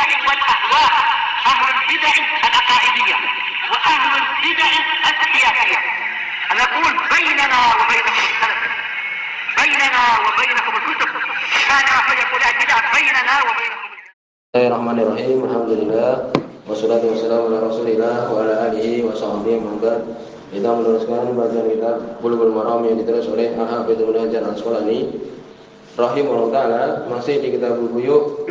البدع والأهواء، أهل البدع العقائدية وأهل البدع السياسية. نقول بيننا وبينكم السلف، بيننا وبينكم الكتب، كان فيقول البدع بيننا وبينكم. Bismillahirrahmanirrahim. Alhamdulillah wassalatu wassalamu ala Rasulillah wa ala alihi wa sahbihi wa man. Kita meneruskan bacaan kitab Bulughul Maram yang ditulis oleh Al-Hafidz Ibnu Hajar Al-Asqalani rahimahullah taala, masih di kitabul buyu'.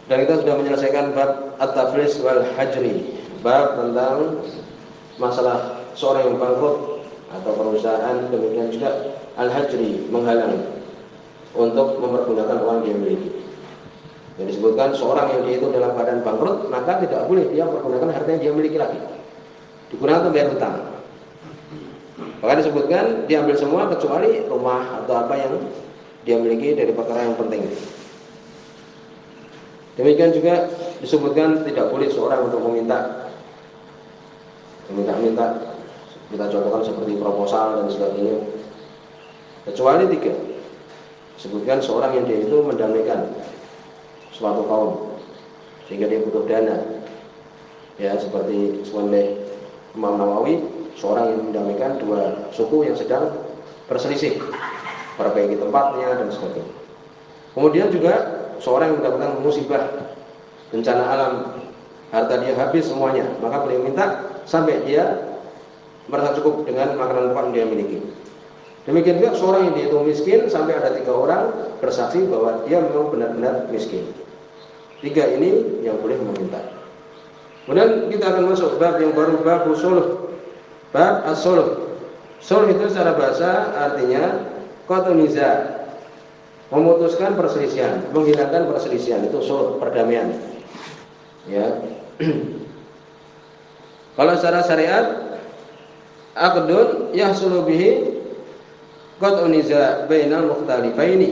Dan kita sudah menyelesaikan bab at-taflis wal hajri, bab tentang masalah seorang yang bangkrut atau perusahaan, demikian juga al-hajri, menghalang untuk mempergunakan uang yang dia miliki. Yang disebutkan seorang yang dia itu dalam keadaan bangkrut, maka tidak boleh dia mempergunakan harta yang dia miliki lagi, digunakan untuk bayar hutang. Maka disebutkan diambil semua kecuali rumah atau apa yang dia miliki dari perkara yang penting. Demikian juga disebutkan tidak boleh seorang untuk meminta kita contohkan seperti proposal dan sebagainya, kecuali tiga. Disebutkan seorang yang dia itu mendamaikan suatu kaum sehingga dia butuh dana, ya, seperti oleh Imam Nawawi, seorang yang mendamaikan dua suku yang sedang berselisih, perbaiki tempatnya dan sebagainya. Kemudian juga seorang yang mendapatkan musibah, bencana alam, harta dia habis semuanya, maka beliau minta sampai dia merasa cukup dengan makanan pokok yang dia miliki. Demikian juga seorang yang dia itu miskin, sampai ada 3 orang bersaksi bahwa dia memang benar-benar miskin. 3 ini yang boleh meminta. Kemudian kita akan masuk bab yang baru, bab sulh. Bab as-sulh. Sulh itu secara bahasa artinya qat'un niza', memutuskan perselisihan, menghilangkan perselisihan, itu sulh, perdamaian. Ya. Kalau secara syariat, aqdun yahsulu bihi qat'un niza' bainal mukhtalifaini,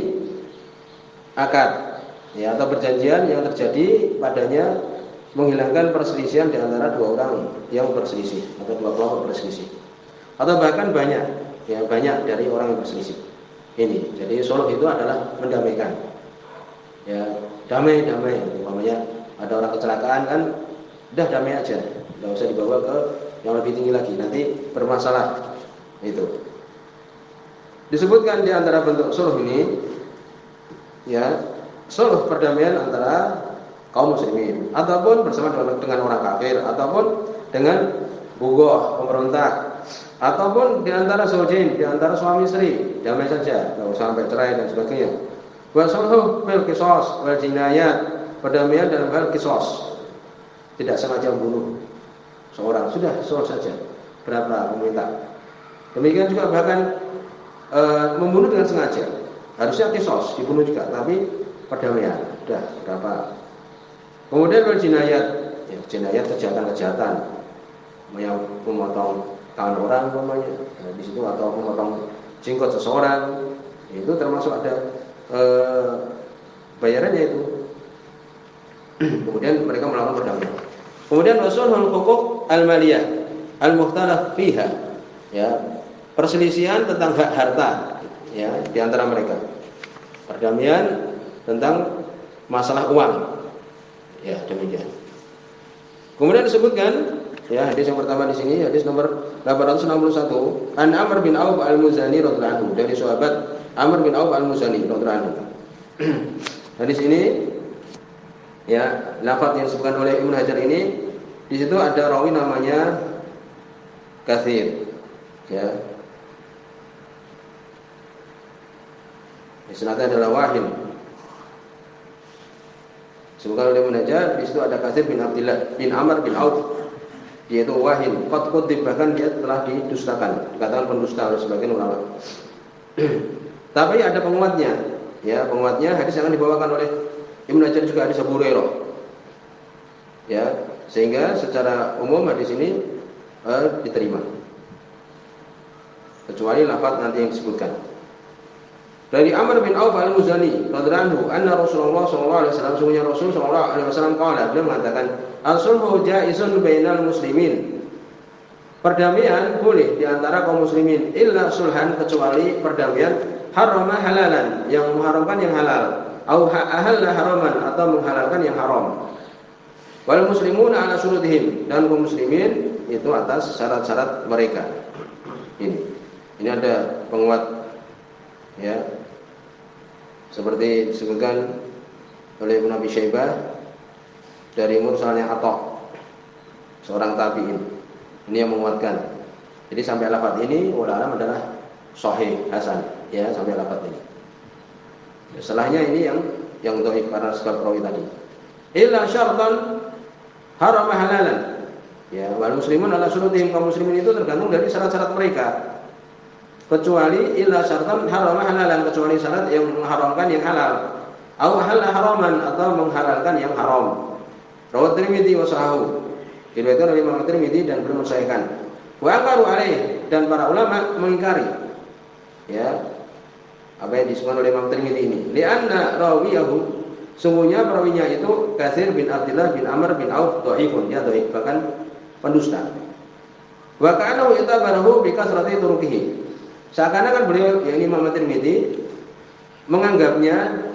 akad, ya, atau perjanjian yang terjadi padanya menghilangkan perselisihan di antara 2 orang yang berselisih atau 2 kelompok berselisih, atau bahkan banyak dari orang yang berselisih. Ini, jadi sulh itu adalah mendamaikan. Ya, damai. Umpamanya ada orang kecelakaan kan, udah damai aja, enggak usah dibawa ke yang lebih tinggi lagi, nanti bermasalah. Itu disebutkan di antara bentuk sulh ini, ya, sulh perdamaian antara kaum muslimin, ataupun bersama dengan orang kafir, ataupun dengan bugoh, pemberontak, ataupun di antara zaujain, di antara suami istri, damai saja, enggak usah sampai cerai dan sebagainya. Wa sulhu bil qisas wal jinayat, perdamaian dalam hal qisas, tidak sengaja membunuh seorang, sudah sulh saja, berapa meminta. Demikian juga bahkan membunuh dengan sengaja, harusnya qisas, dibunuh juga, tapi perdamaian, sudah berapa. Kemudian wal jinayat, ya, jinayat kejahatan, yang memotong tangan orang umpamanya, di situ, atau memotong jenggot seseorang, itu termasuk ada bayarannya itu. Kemudian mereka melakukan perdamaian. Kemudian wasulhul huquq al-maliyah al-mukhtalaf fiha, ya, perselisihan tentang hak harta, ya, di antara mereka. Perdamaian tentang masalah uang. Ya, demikian. Kemudian disebutkan, ya, hadis yang pertama di sini, hadis nomor 861, An Amr bin Auf al-Muzani radhiyallahu anhu, dari sahabat Amr bin Auf al-Muzani radhiyallahu anhu. Hadis ini, ya, lafaz yang disebutkan oleh Ibnu Hajar ini, di situ ada rawi namanya Katsir, ya. Isnadnya adalah wahid. Sebutkan oleh Ibnu Hajar, di situ ada Katsir bin Abdullah bin Amr bin Auf, yaitu wahin, qad qutib, bahkan dia telah didustakan, dikatakan pendusta oleh sebagian ulama. Tapi ada penguatnya, ya, penguatnya hadis yang akan dibawakan oleh Ibnu Hajar juga hadis Abu Hurairah, ya, sehingga secara umum hadis ini diterima, kecuali lafaz nanti yang disebutkan. Dari Amr bin Auf al-Muzani radhiyallahu anhu, anna Rasulullah sallallahu alaihi wasallam, sungguhnya Rasul sallallahu alaihi wasallam qala, beliau mengatakan, as-sulhu jaizun bainal muslimin, perdamaian boleh di antara kaum muslimin, illa sulhan, kecuali perdamaian harama halalan, yang mengharamkan yang halal. au ahalla haraman atau menghalalkan yang haram. Wal muslimuna ala syurutihim, dan kaum muslimin itu atas syarat-syarat mereka. Ini ada penguat ya. Seperti disebutkan oleh Ibnu Abi Syaibah dari mursalnya Atha, seorang tabi'in. Ini yang menguatkan. Jadi sampai lafaz ini ulama adalah sahih hasan ya, sampai lafaz ini. Setelahnya ini yang dhaif karena sebab rawi tadi. Illa syartan haram halalan. Ya, wal muslimun ala syurutihim, kaum muslimin itu tergantung dari syarat-syarat mereka. Kecuali illa syartan haram halalan, kecuali syarat yang mengharamkan yang halal. Au halal haraman, atau menghalalkan yang haram. Rawat Tirmidzi wa sahahu. Diriwayatkan oleh Imam Tirmidzi dan beliau mensahihkan. Wa aqaru alaih, dan para ulama mengingkari. Ya. Apa yang disebutkan oleh Imam Tirmidzi ini? Li'anna rawiyahu, sungguhnya perawinya itu Katsir bin Abdullah bin Amr bin Auf dhaifun, dia dhaif, bahkan pendusta. Wa ka'annahu itabarahu bi kasrati turuqihi. Seakan-akan beliau, yakni Imam Tirmidzi, menganggapnya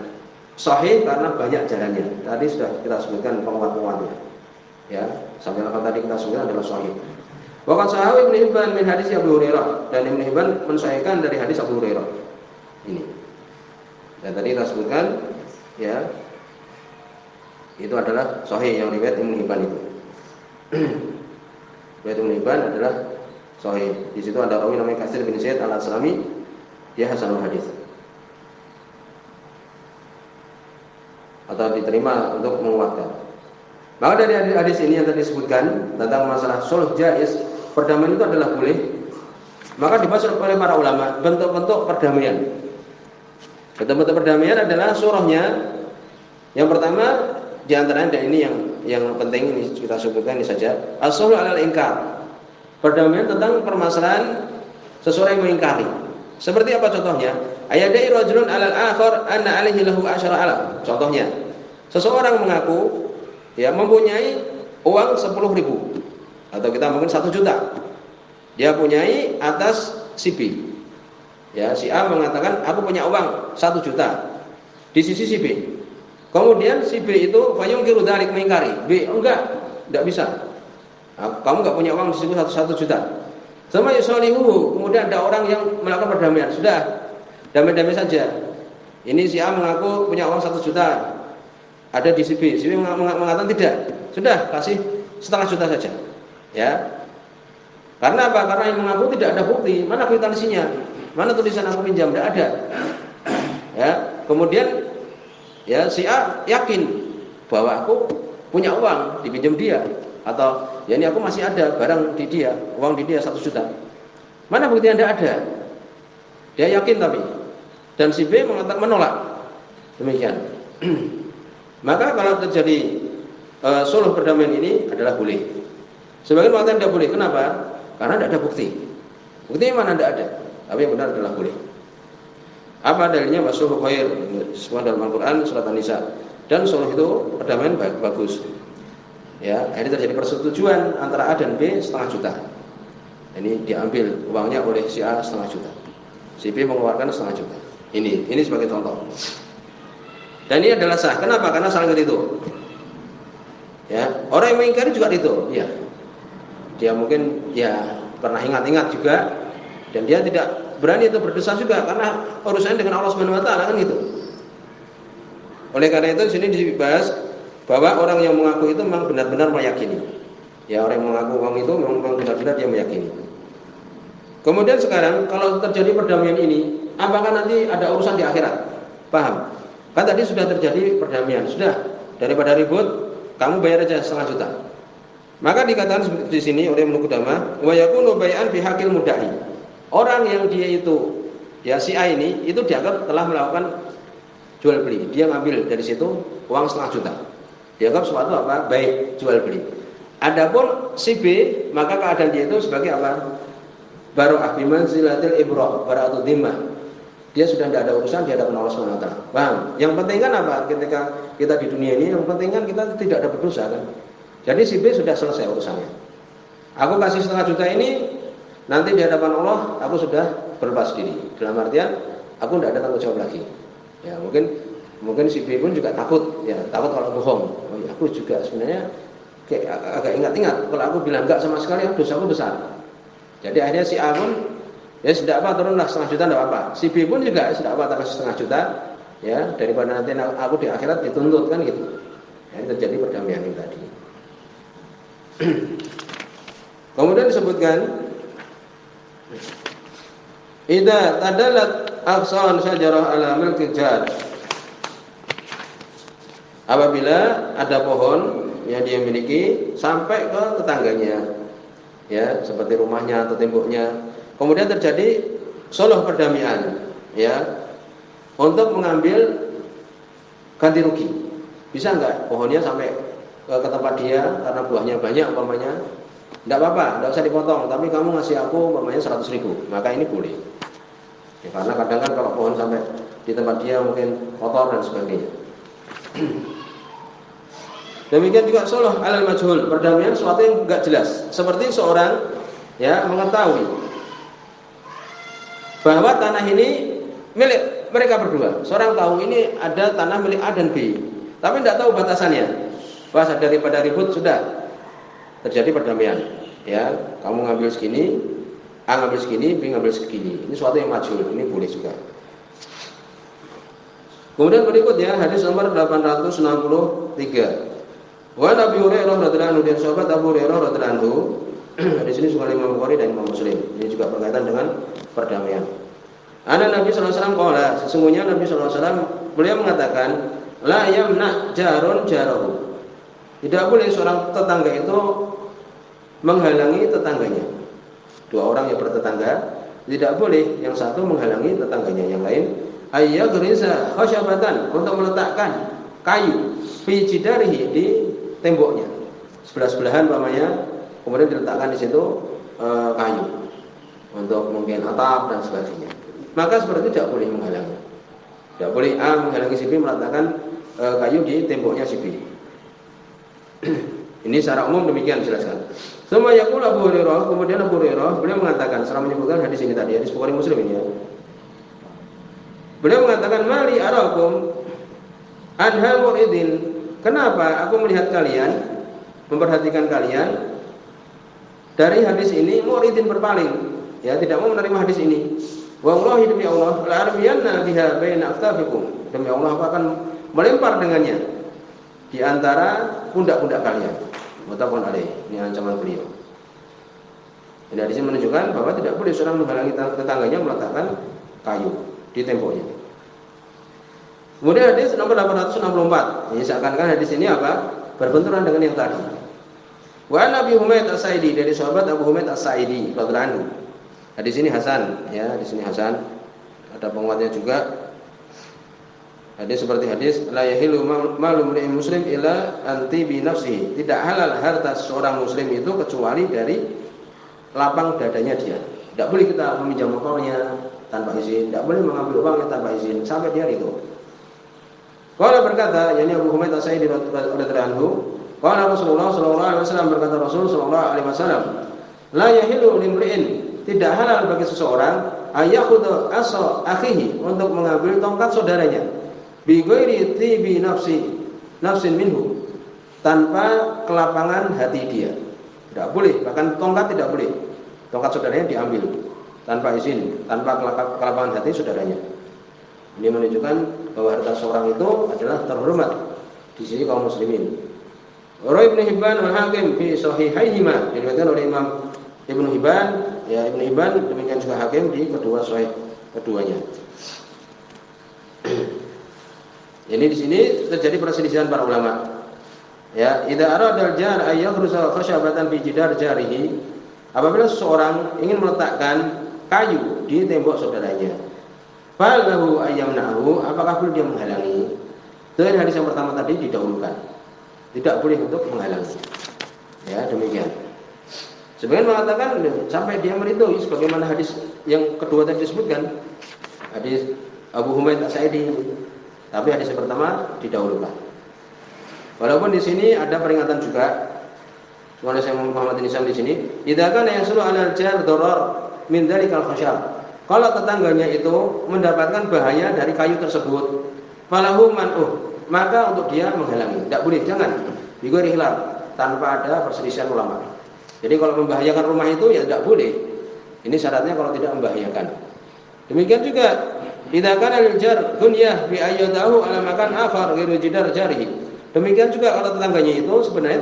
sahih karena banyak jalannya. Tadi sudah kita sebutkan penguat-penguatnya. Ya, sampai apa tadi kita sebutkan adalah sahih. Waqad sahahu Ibnu Hibban min hadis Abu Hurairah, dan Ibnu Hibban mensahihkan dari hadis Abu Hurairah. Ini. Dan tadi kita sebutkan ya, itu adalah sahih yang riwayat Ibnu Hibban itu. Riwayat Ibnu Hibban adalah sahih. Di situ ada rawi namanya Katsir bin Zaid al-Aslami, dia hasanul hadis. Atau diterima untuk menguatkan. Maka dari hadis ini yang tadi disebutkan tentang masalah sulh jaiz, perdamaian itu adalah boleh. Maka dibahas oleh para ulama bentuk-bentuk perdamaian. Bentuk-bentuk perdamaian adalah surahnya. Yang pertama di antaranya, dan ini yang penting ini kita sebutkan ini saja, as-sulhu 'alal inkar. Perdamaian tentang permasalahan seseorang yang mengingkari. Seperti apa contohnya? Ayadai rajulun 'alal akhar anna 'alaihi lahu 'asyara 'alaf. Contohnya, seseorang mengaku ya mempunyai uang 10.000 atau kita mungkin 1 juta. Dia punyai atas si B. Ya, si A mengatakan aku punya uang 1 juta di sisi si B. Kemudian si B itu fayungkiru dzalik, mengingkari. B, enggak bisa. Kamu enggak punya uang di situ 1 juta. Sama yusalihu, kemudian ada orang yang melakukan perdamaian. Sudah, damai-damai saja. Ini si A mengaku punya uang 1 juta. Ada di si B. Si B mengatakan tidak. Sudah, kasih 0,5 juta saja. Ya. Karena apa? Karena yang mengaku tidak ada bukti. Mana kwitansinya? Mana tulisan aku pinjam? Tidak ada. Ya. Kemudian ya si A yakin bahwa aku punya uang dipinjam dia, atau ya ini aku masih ada barang di dia, uang di dia 1 juta. Mana bukti Anda ada? Dia yakin tapi, dan si B mengatakan menolak. Demikian. Maka kalau terjadi sulh perdamaian ini adalah boleh. Sebagian mengatakan tidak boleh. Kenapa? Karena tidak ada bukti. Buktinya mana tidak ada. Tapi yang benar adalah boleh. Apa dalilnya? Wasulhu khair. Semua dalam Al-Quran surat An-Nisa. Dan sulh itu perdamaian bagus. Ya, akhirnya terjadi persetujuan antara A dan B 0,5 juta. Ini diambil uangnya oleh si A 0,5 juta. Si B mengeluarkan 0,5 juta. Ini sebagai contoh. Dan ini adalah sah. Kenapa? Karena saling itu. Ya, orang yang mengingkari juga itu. Ya, dia mungkin ya pernah ingat-ingat juga, dan dia tidak berani itu berdosa juga karena urusannya dengan Allah Subhanahu Wa Taala kan gitu. Oleh karena itu di sini dibahas bahwa orang yang mengaku itu memang benar-benar meyakini. Ya, orang yang mengaku uang itu memang benar-benar dia meyakini. Kemudian sekarang kalau terjadi perdamaian ini, apakah nanti ada urusan di akhirat? Paham? Kan tadi sudah terjadi perdamaian, sudah, daripada ribut, kamu bayar aja 0,5 juta. Maka dikatakan di sini oleh Ibnu Qudamah, wa yakunu bai'an fi haqqil mudda'i. Orang yang dia itu, ya si A ini, itu dianggap telah melakukan jual beli. Dia ngambil dari situ uang 0,5 juta. Dianggap suatu apa? Baik, jual beli. Adapun si B, maka keadaan dia itu sebagai apa? Baru'ah bimanzilatil ibrah, bara'atud dhimmah. Dia sudah tidak ada urusan di hadapan Allah Subhanahu Wa Taala. Paham? Yang penting kan apa? Ketika kita di dunia ini, yang penting kan kita tidak ada berdosa kan. Jadi si B sudah selesai urusannya. Aku kasih 0,5 juta ini, nanti di hadapan Allah aku sudah berlepas diri. Dalam artian aku tidak ada tanggung jawab lagi. Ya, mungkin Mungkin si B pun juga takut, ya takut kalau bohong. Oh ya, aku juga sebenarnya kayak agak ingat-ingat kalau aku bilang enggak sama sekali, dosaku besar. Jadi akhirnya si A pun ya sudah apa, turunlah setengah juta enggak apa. Si B pun juga sudah apa, taruh setengah juta, ya daripada nanti aku di akhirat dituntut kan gitu. Ya, terjadi perdamaian ini tadi. Kemudian disebutkan idza tadalat aqsan syajarah ala milki jar. Apabila ada pohon yang dia miliki sampai ke tetangganya, ya seperti rumahnya atau temboknya, kemudian terjadi suluh perdamaian, ya untuk mengambil ganti rugi. Bisa enggak pohonnya sampai ke tempat dia karena buahnya banyak umpamanya? Enggak apa-apa, enggak usah dipotong, tapi kamu ngasih aku umpamanya 100.000, maka ini boleh. Ya, karena kadang kan kalau pohon sampai di tempat dia mungkin kotor dan sebagainya. Demikian juga suluh alal majhul, perdamaian sesuatu yang enggak jelas. Seperti seorang ya mengetahui bahwa tanah ini milik mereka berdua. Seorang tahu ini ada tanah milik A dan B, tapi tidak tahu batasannya. Bahasa daripada ribut sudah terjadi perdamaian. Ya, kamu ngambil segini, A ngambil segini, B ngambil segini. Ini sesuatu yang majhul, ini boleh juga. Kemudian berikutnya hadis nomor 863. Wa Nabi Hurairah radhiyallahu anhu, dari sahabat Abu Hurairah radhiyallahu anhu. Di sini juga Imam Bukhari dan Imam Muslim. Ini juga berkaitan dengan perdamaian. Ana Nabi sallallahu alaihi wasallam qala, sesungguhnya Nabi sallallahu alaihi wasallam beliau mengatakan, la yamna jarun jarahu. Tidak boleh seorang tetangga itu menghalangi tetangganya. Dua orang yang bertetangga, tidak boleh yang satu menghalangi tetangganya yang lain. Ayyagriza khasyabatan, untuk meletakkan kayu fi jidarihi, di temboknya. Sebelah-sebelahan umpamanya, kemudian diletakkan di situ kayu untuk mungkin atap dan sebagainya. Maka seperti itu tidak boleh menghalangi. Tidak boleh A menghalangi si B meletakkan kayu di temboknya si B. Ini secara umum demikian dijelaskan. Semua yaqul Abu Hurairah, kemudian Abu Hurairah beliau mengatakan, setelah menyebutkan hadis ini tadi, hadis Bukhari Muslim ini ya. Beliau mengatakan, mali arakum anha muridin. Kenapa aku melihat kalian, memperhatikan kalian dari hadis ini muridin, berpaling, ya tidak mau menerima hadis ini. Wallahi, demi Allah, la arbiyanna biha baina aktafikum. Demi Allah, aku akan melempar dengannya di antara pundak-pundak kalian. Muttafaqun alaih. Ini ancaman beliau. Ini hadis menunjukkan bahwa tidak boleh seorang menghalangi tetangganya meletakkan kayu di temboknya. Kemudian hadis nomor 864. Ini seakan-akan hadis ini apa? Berbenturan dengan yang tadi. Wa Nabi Humaid As-Sa'idi, dari sahabat Abu Humaid As-Sa'idi radhiyallahu anhu. Hadis ini hasan, ya, hadis ini hasan. Ada penguatnya juga. Hadis seperti hadis la yahilu malum li muslim illa anti bi nafsihi. Tidak halal harta seorang muslim itu kecuali dari lapang dadanya dia. Tidak boleh kita meminjam motornya tanpa izin, tidak boleh mengambil uangnya tanpa izin sampai dia itu. Qala berkata, yakni Abu Humaid As-Sa'idi radhiyallahu anhu, qala Rasulullah sallallahu alaihi wasallam, berkata Rasul sallallahu alaihi wasallam, la yahilu limri'in, tidak halal bagi seseorang ayakhudha asa akhihi, untuk mengambil tongkat saudaranya, bi ghairi tibi nafsin minhu, tanpa kelapangan hati dia. Tidak boleh, bahkan tongkat tidak boleh. Tongkat saudaranya diambil tanpa izin, tanpa kelapangan hati saudaranya. Ini menunjukkan bahwa harta seorang itu adalah terhormat di sisi kaum muslimin. Rawi Ibnu Hibban wal Hakim fi sahihaihima, diriwayatkan oleh Imam Ibnu Hibban, ya Ibnu Hibban, demikian juga Hakim di kedua sahih keduanya. Ini di sini terjadi perselisihan para ulama. Ya, idza aradal jar ayaghrusa khasyabatan fi jidar jarihi, apabila seseorang ingin meletakkan kayu di tembok saudaranya, falahu ayyamnahu, apakah boleh dia menghalangi? Dari hadis yang pertama tadi didahulukan, tidak boleh untuk menghalangi. Ya, demikian. Sebagian mengatakan sampai dia meridhoi, sebagaimana hadis yang kedua tadi disebutkan, hadis Abu Humaid As-Sa'idi. Tapi hadis yang pertama didahulukan. Walaupun di sini ada peringatan juga. Oleh Syekh Muhammad bin Isam di sini, idza kana yasulu 'alal jar darar min dzalikal khasyab. Kalau tetangganya itu mendapatkan bahaya dari kayu tersebut, falahu man'uh, maka untuk dia menghalangi. Tidak boleh, jangan bighairi khilaf, tanpa ada perselisihan ulama. Jadi kalau membahayakan rumah itu ya tidak boleh. Ini syaratnya kalau tidak membahayakan. Demikian juga idza kana lil jar dunyah bi ayyadahu ala makan akhar ghairu jidar jarihi. Demikian juga kalau tetangganya itu sebenarnya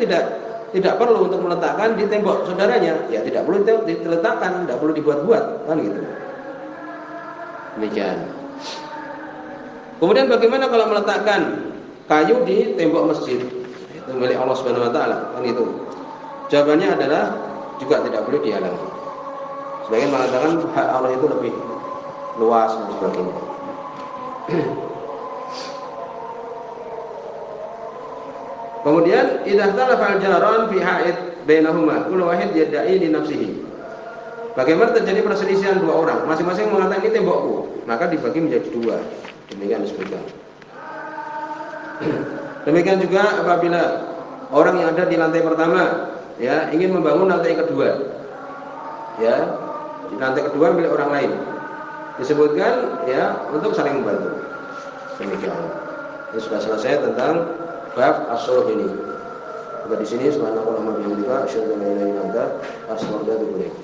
tidak perlu untuk meletakkan di tembok saudaranya, ya tidak perlu diletakkan, tidak perlu dibuat-buat, kan gitu. Demikian. Kemudian bagaimana kalau meletakkan kayu di tembok masjid? Itu milik Allah Subhanahu wa taala, kan itu. Jawabannya adalah juga tidak boleh dihalangi. Sebagian mengatakan hak Allah itu lebih luas dan sebagainya. Kemudian idza talafa al-jaran fi ha'id bainahuma kullu wahid yad'i li nafsihi. Bagaimana terjadi perselisihan dua orang, masing-masing mengatakan ini tembokku, maka dibagi menjadi dua. Demikian disebutkan. Demikian juga apabila orang yang ada di lantai pertama ya ingin membangun lantai kedua. Ya, di lantai kedua milik orang lain. Disebutkan ya untuk saling membantu. Demikian. Ini sudah selesai tentang bab as-sulh ini. Di sini subhanallah wa bihamdika asyhadu an la ilaha illa anta astaghfiruka wa atubu ilaik.